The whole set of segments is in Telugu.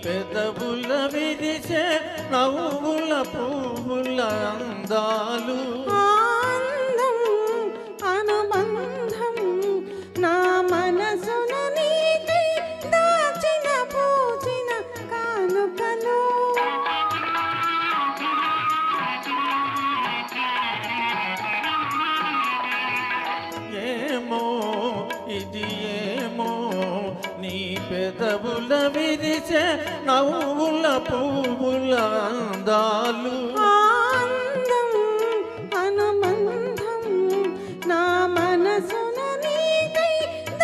పెదవుల విరిసే నవ్వుల పువ్వుల అందాలు ఆనందం అనుబంధం నా మనసున నీకై దాచిన పూచిన కానుకలు ఏమో ఇది ఏమో నీ పెదవుల విరిసే నవ్వుల పువ్వుల అందాలు ఆనందం అనుబంధం నా మనసున నీకై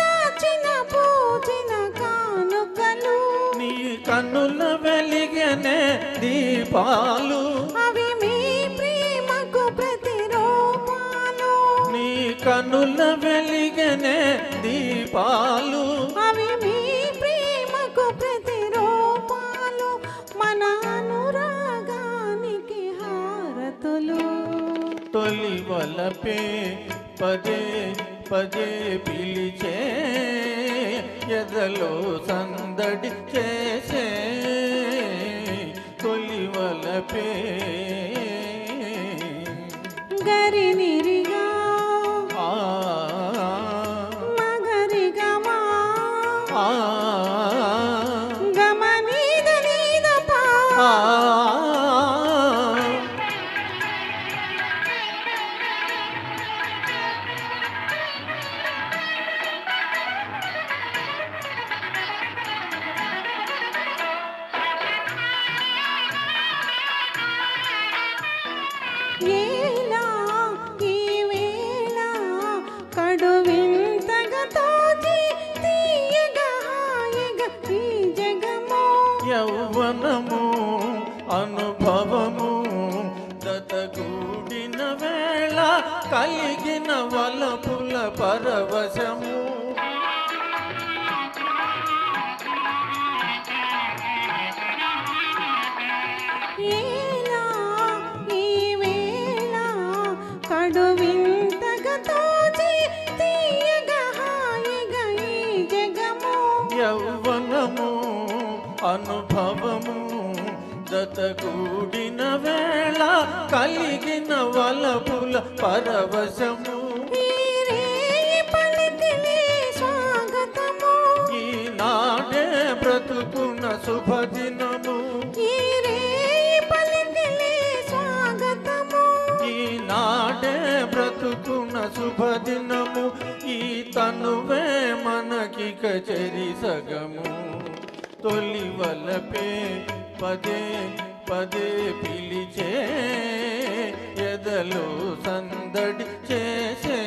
దాచిన పూచిన కానుకలు నీ కన్నుల వెలిగనే దీపాలు అవి మీ ప్రేమకు ప్రతిరూపాలు నీ కన్నుల వెలిగనే దీపాలు అవి మీ ప్రేమకు ప్రతిరూపాలు మన అనురాగానికి హారతులు తొలి వలపే పదే పదే పిలిచే ఎదలో సందడి చేసే తొలి వలపే గరినిరిగా ఆ మగరిగమా ఆ గమనీద నీద పా ఆ ఏలా ఈ వేళ కడు వింతగా తోచి తీయగా హాయిగా ఈ జగమో యౌవనము అనుభవము దతగూడిన వేళ కలిగిన వలపుల పరవశము ఏలా ఈ వేళ కడు వింతగా తోచి తీయగా హాయిగా ఈ జగమో యౌవనము అనుభవము దతగూడిన వేళ కలిగిన వలపుల పరవశము ఈ రేయి పలికిలే స్వాగతము ఈనాడే బ్రతుకున్న శుభదినము ఈ రేయి పలికిలే స్వాగతము ఈనాడే బ్రతుకున్న శుభదినము ఈ తనువే మనకి కచరి సగము తొలి వలపే పదే పదే పిలిచే ఎదలో సందడి చేసే